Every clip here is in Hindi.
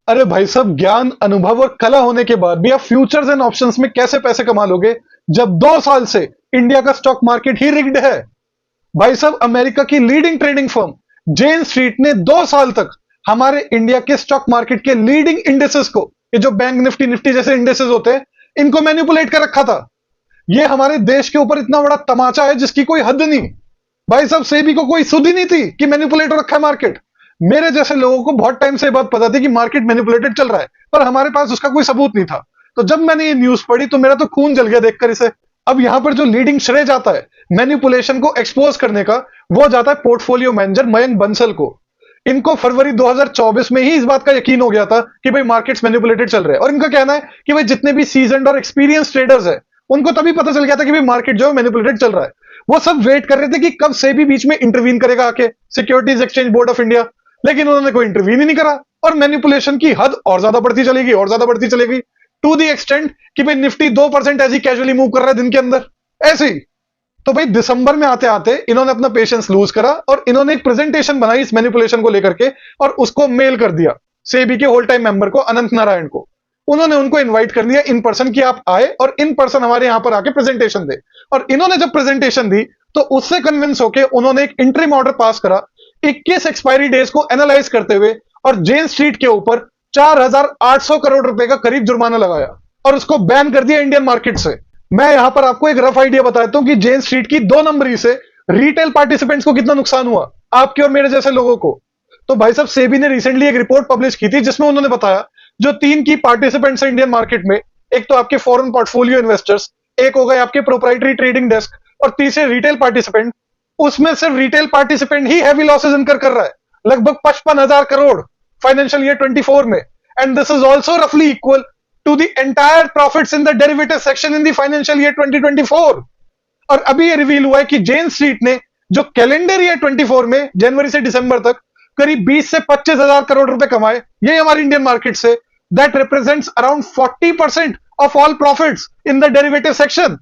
अरे भाई साहब, ज्ञान, अनुभव और कला होने के बाद भी आप फ्यूचर्स एंड ऑप्शंस में कैसे पैसे कमा लोगे जब 2 साल से इंडिया का स्टॉक मार्केट ही रिग्ड है। भाई साहब, अमेरिका की लीडिंग ट्रेडिंग फर्म जेन स्ट्रीट ने 2 साल तक हमारे इंडिया के स्टॉक मार्केट के लीडिंग इंडेसेस को, ये जो बैंक निफ्टी निफ्टी जैसे इंडेसेस होते हैं, इनको मैनिपुलेट कर रखा था। ये हमारे देश के ऊपर इतना बड़ा तमाचा है जिसकी कोई हद नहीं। भाई साहब, सेबी को कोई सुध ही नहीं थी कि मैनिपुलेट हो रखा है मार्केट। मेरे जैसे लोगों को बहुत टाइम से ये बात पता थी कि मार्केट मैनिपुलेटेड चल रहा है, पर हमारे पास उसका कोई सबूत नहीं था। तो जब मैंने ये न्यूज पढ़ी तो मेरा तो खून जल गया देखकर इसे। अब यहां पर जो लीडिंग श्रेय जाता है मैनिपुलेशन को एक्सपोज करने का, वो जाता है पोर्टफोलियो मैनेजर मयंक बंसल को। इनको फरवरी 2024 में ही इस बात का यकीन हो गया था कि भाई मार्केट्स मैनिपुलेटेड चल रहे हैं, और इनका कहना है कि भाई जितने भी सीजनड और एक्सपीरियंस ट्रेडर्स है उनको तभी पता चल गया था कि भाई मार्केट जो है मैनिपुलेटेड चल रहा है। वो सब वेट कर रहे थे कि कब सेबी बीच में इंटरवीन करेगा आके, securities exchange board of India. लेकिन उन्होंने कोई इंटरवीन ही नहीं करा, और मैनिपुलेशन की हद और ज्यादा बढ़ती चलेगी और ज्यादा बढ़ती चलेगी, टू दी एक्सटेंट कि भाई निफ्टी 2% ऐसी कैजुअली मूव कर रहा है दिन के अंदर ऐसे ही। तो भाई दिसंबर में आते आते इन्होंने अपना पेशेंस लूज करा और इन्होंने एक प्रेजेंटेशन बनाई इस मैनिपुलेशन को लेकर के, और उसको मेल कर दिया सेबी के होल टाइम मेंबर को, अनंत नारायण को। उन्होंने उनको इनवाइट कर लिया इन पर्सन कि आप आए और इन पर्सन हमारे यहां पर आके प्रेजेंटेशन दे। और इन्होंने जब प्रेजेंटेशन दी तो उससे कन्विंस होकर उन्होंने एक इंटरिम ऑर्डर पास करा 21 एक्सपायरी डेज को एनालाइज करते हुए, और जेन स्ट्रीट के ऊपर 4,800 करोड़ रुपए का करीब जुर्माना लगाया और उसको बैन कर दिया इंडियन मार्केट से। मैं यहां पर आपको एक रफ आइडिया बताता हूं कि जेन स्ट्रीट की 2 नंबरी से रिटेल पार्टिसिपेंट्स को कितना नुकसान हुआ, आपके और मेरे जैसे लोगों को। तो भाई साहब, सेबी ने रिसेंटली एक रिपोर्ट पब्लिश की थी जिसमें उन्होंने बताया जो 3 की पार्टिसिपेंट्स है इंडियन मार्केट में, एक तो आपके फॉरेन पोर्टफोलियो इन्वेस्टर्स, एक हो गए आपके प्रोप्राइटरी ट्रेडिंग डेस्क, और तीसरे रिटेल पार्टिसिपेंट। उसमें सिर्फ रिटेल पार्टिसिपेंट ही हैवी लॉसेस इनकर कर रहा है, लगभग 55,000 करोड़ फाइनेंशियल ईयर 24 में। एंड दिस इज ऑल्सो रफली equal to the entire profits in the derivative section in the financial year 2024। और अभी ये रिवील हुआ है कि जेन स्ट्रीट ने जो कैलेंडर ईयर 24 में जनवरी से दिसंबर तक करीब 20 से 25,000 करोड़ रुपए कमाए, ये हमारी इंडियन मार्केट से। That represents around 40% of all profits in the derivative section.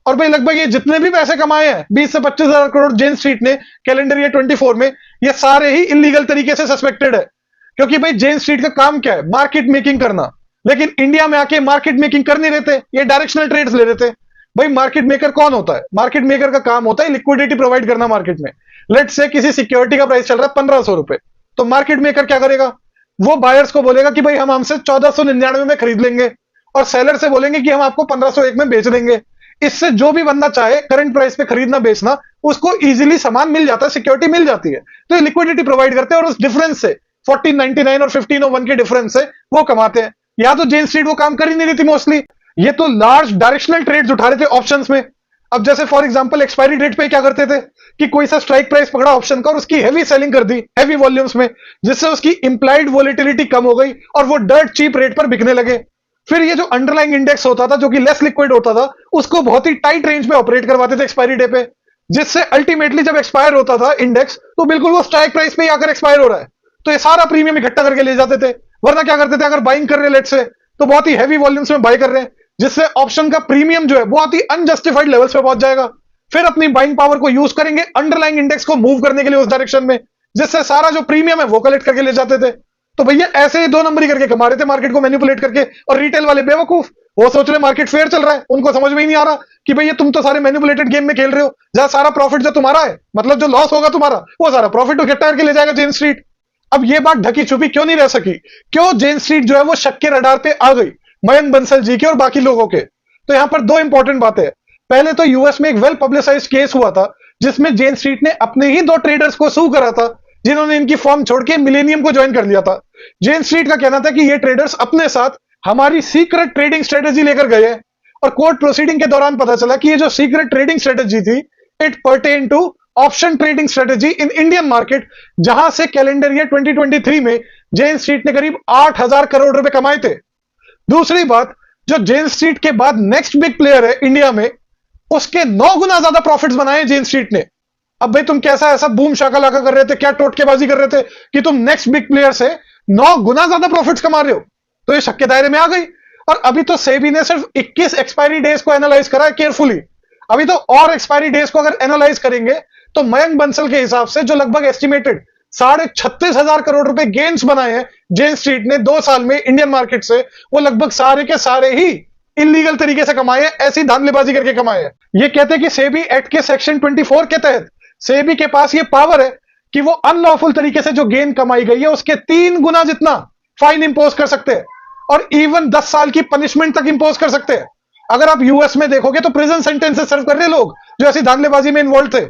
और भाई लगभग ये जितने भी पैसे कमाए हैं 20 से 25,000 करोड़ जेन स्ट्रीट ने कैलेंडर ईयर 24 में, ये सारे ही इलीगल तरीके से सस्पेक्टेड है। क्योंकि भाई जेन स्ट्रीट का काम क्या है? मार्केट मेकिंग करना। लेकिन इंडिया में आके मार्केट मेकिंग कर नहीं रहते, ये डायरेक्शनल ट्रेड्स ले रहे थे। भाई मार्केट मेकर कौन होता है? मार्केट मेकर का काम होता है लिक्विडिटी प्रोवाइड करना मार्केट में। लेट्स से किसी सिक्योरिटी का प्राइस चल रहा है 1,500 रुपए, तो मार्केट मेकर क्या करेगा? वो बायर्स को बोलेगा कि भाई हम हमसे 1,499 में खरीद लेंगे, और सेलर से बोलेंगे कि हम आपको 1,501 में बेच देंगे। इससे जो भी बंदा चाहे करंट प्राइस पे खरीदना बेचना, उसको इजीली सामान मिल जाता है, सिक्योरिटी मिल जाती है। तो ये लिक्विडिटी प्रोवाइड करते हैं और उस डिफरेंस से 1499 और 1501 के डिफरेंस से वो कमाते हैं। या तो जेन स्ट्रीट वो काम कर ही नहीं रही थी मोस्टली, ये तो लार्ज डायरेक्शनल ट्रेड्स उठा रहे थे ऑप्शंस में। अब जैसे फॉर एग्जांपल एक्सपायरी डेट पे क्या करते थे कि कोई सा स्ट्राइक प्राइस पकड़ा ऑप्शन का और उसकी हेवी सेलिंग कर दी हेवी वॉल्यूम्स में, जिससे उसकी इंप्लाइड वोलेटिलिटी कम हो गई और वो डर्ट चीप रेट पर बिकने लगे। फिर ये जो अंडरलाइंग इंडेक्स होता था जो कि लेस लिक्विड होता था, उसको बहुत ही टाइट रेंज में ऑपरेट करवाते थे एक्सपायरी डे पे, जिससे अल्टीमेटली जब एक्सपायर होता था इंडेक्स तो बिल्कुल वो स्ट्राइक प्राइस पे ही आकर एक्सपायर हो रहा है। तो ये सारा प्रीमियम इकट्ठा करके ले जाते थे। वरना क्या करते थे, अगर बाइंग कर रहे हैं लेट से, तो बहुत ही हैवी वॉल्यूम्स में बाय कर रहे हैं, जिससे ऑप्शन का प्रीमियम जो है बहुत ही अनजस्टिफाइड लेवल्स पे पहुंच जाएगा। फिर अपनी बाइंग पावर को यूज करेंगे अंडरलाइंग इंडेक्स को मूव करने के लिए उस डायरेक्शन में, जिससे सारा जो प्रीमियम है वो कलेक्ट करके ले जाते थे। तो भैया ऐसे ही 2 नंबरी करके कमा रहे थे मार्केट को मैनिपुलेट करके। और रिटेल वाले बेवकूफ, वो सोच रहे मार्केट फेयर चल रहा है, उनको समझ में ही नहीं आ रहा कि भैया तुम तो सारे मैनिपुलेटेड गेम में खेल रहे हो, जहां सारा प्रॉफिट जो तुम्हारा है, मतलब जो लॉस होगा तुम्हारा, वो सारा प्रॉफिट इकट्ठा करके ले जाएगा जेन स्ट्रीट। अब ये बात ढकी छुपी क्यों नहीं रह सकी? क्यों जेन स्ट्रीट जो है वो शक के रडार पे आ गई मयंक बंसल जी के और बाकी लोगों के? तो यहां पर 2 इंपॉर्टेंट बातें हैं। पहले तो यूएस में एक वेल पब्लिसाइज्ड केस हुआ था जिसमें जेन स्ट्रीट ने अपने ही 2 ट्रेडर्स को सू करा था, जिन्होंने इनकी फॉर्म छोड़ के मिलेनियम को ज्वाइन कर लिया था। जेन स्ट्रीट का कहना था कि ये ट्रेडर्स अपने साथ हमारी सीक्रेट ट्रेडिंग स्ट्रेटेजी लेकर गए हैं, और कोर्ट प्रोसीडिंग के दौरान पता चला कि ये जो सीक्रेट ट्रेडिंग स्ट्रेटेजी थी, it pertain to option trading strategy in Indian market, जहां से कैलेंडर ईयर 2023 में जेन स्ट्रीट ने करीब 8,000 करोड़ रुपए कमाए थे। दूसरी बात, जो जेन स्ट्रीट के बाद नेक्स्ट बिग प्लेयर है इंडिया में, उसके 9 गुना ज्यादा प्रॉफिट्स बनाए जेन स्ट्रीट ने। अब भाई तुम कैसा ऐसा बूम शाकालाका कर रहे थे, क्या टोटकेबाजी कर रहे थे कि तुम नेक्स्ट बिग प्लेयर से 9 गुना ज्यादा प्रॉफिट्स कमा रहे हो? तो ये शक के दायरे में आ गई। और अभी तो सेबी ने सिर्फ 21 एक्सपायरी डेज को एनालाइज करा है केयरफुली। अभी तो और एक्सपायरी डेज को अगर एनालाइज करेंगे तो मयंक बंसल के हिसाब से जो लगभग एस्टिमेटेड 36,500 करोड़ रुपए गेन्स बनाए हैं जेन स्ट्रीट ने 2 साल में इंडियन मार्केट से। वो लगभग सारे के सारे ही इलीगल तरीके से कमाए हैं, ऐसी धांधलेबाजी करके कमाए हैं। ये कहते हैं कि सेबी एक्ट के सेक्शन 24 के तहत सेबी के पास ये पावर है कि वो अनलॉफुल तरीके से जो गेन कमाई गई है उसके 3 गुना जितना फाइन इंपोज कर सकते हैं और इवन 10 साल की पनिशमेंट तक इंपोज कर सकते हैं। अगर आप यूएस में देखोगे तो प्रिजन सेंटेंसेस सर्व कर रहे लोग जो ऐसी धांधलेबाजी में इन्वॉल्व थे।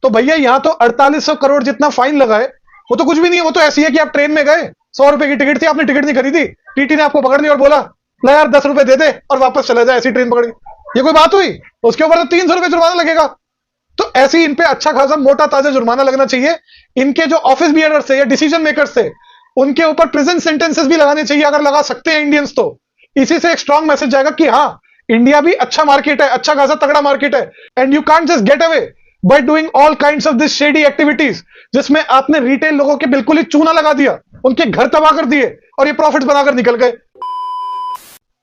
तो भैया यहां तो 4800 करोड़ जितना फाइन लगाए, वो तो कुछ भी नहीं है। वो तो ऐसी है कि आप ट्रेन में गए, 100 रुपए की टिकट थी, आपने टिकट नहीं खरीदी, टीटी ने आपको पकड़ लिया और बोला ला यार 10 रुपए दे दे और वापस चला जाए, ऐसी ट्रेन पकड़ी। ये कोई बात हुई? उसके ऊपर तो 300 रुपए जुर्माना लगेगा। तो ऐसी इन पे अच्छा खासा मोटा ताजा जुर्माना लगना चाहिए। इनके जो ऑफिस बियरर्स थे या डिसीजन मेकर्स थे उनके ऊपर प्रिजन सेंटेंसेस भी लगाने चाहिए, अगर लगा सकते हैं इंडियंस तो। इसी से एक स्ट्रांग मैसेज जाएगा कि हाँ इंडिया भी अच्छा मार्केट है, अच्छा खासा तगड़ा मार्केट है, and you can't just get away by doing all kinds of this shady activities, जिसमें आपने रिटेल लोगों के बिल्कुल ही चूना लगा दिया, उनके घर तबाह कर दिए और ये प्रॉफिट्स बनाकर निकल गए।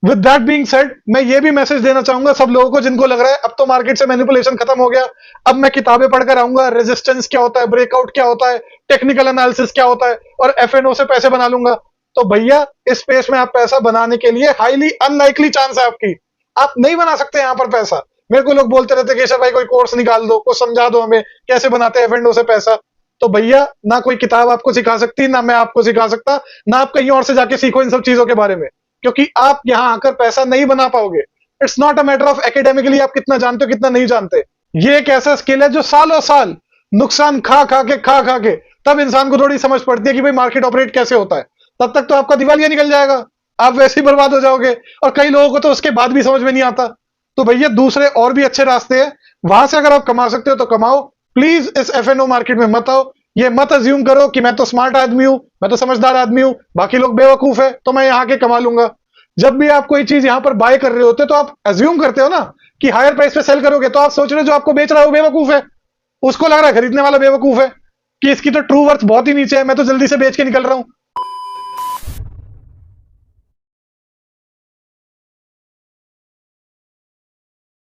विद दैट बीइंग सेड, मैं ये भी मैसेज देना चाहूंगा सब लोगों को जिनको लग रहा है अब तो मार्केट से मैनिपुलेशन खत्म हो गया, अब मैं किताबें पढ़कर आऊंगा, रेजिस्टेंस क्या होता है, ब्रेकआउट क्या होता है, टेक्निकल एनालिसिस क्या होता है और एफएनओ से पैसे बना लूंगा। तो भैया इस स्पेस में आप पैसा बनाने के लिए हाईली अनलाइकली चांस है आपकी, आप नहीं बना सकते यहां पर पैसा। मेरे को लोग बोलते रहते केशव भाई कोई कोर्स निकाल दो, कुछ समझा दो हमें कैसे बनाते हैं एफएनओ से पैसा। तो भैया ना कोई किताब आपको सिखा सकती, ना मैं आपको सिखा सकता, ना आप कहीं और से जाके सीखो इन सब चीजों के बारे में, क्योंकि आप यहां आकर पैसा नहीं बना पाओगे। It's not a matter of academically आप कितना जानते हो कितना नहीं जानते। ये एक ऐसा स्किल है जो सालों साल नुकसान खा खा के तब इंसान को थोड़ी समझ पड़ती है कि भाई मार्केट ऑपरेट कैसे होता है। तब तक तो आपका दिवालिया निकल जाएगा, आप वैसे ही बर्बाद हो जाओगे और कई लोगों को तो उसके बाद भी समझ में नहीं आता। तो भैया दूसरे और भी अच्छे रास्ते हैं, वहां से अगर आप कमा सकते हो तो कमाओ। प्लीज इस एफएनओ मार्केट में मत आओ। ये मत अज्यूम करो कि मैं तो स्मार्ट आदमी हूं, मैं तो समझदार आदमी हूं, बाकी लोग बेवकूफ है तो मैं यहां के कमा लूंगा। जब भी आप कोई चीज यहां पर बाय कर रहे होते तो आप अज्यूम करते हो ना कि हायर प्राइस पे सेल करोगे, तो आप सोच रहे हो जो आपको बेच रहा है वो बेवकूफ है, उसको लग रहा है खरीदने वाला बेवकूफ है कि इसकी तो ट्रू वर्थ बहुत ही नीचे है, मैं तो जल्दी से बेच के निकल रहा हूं।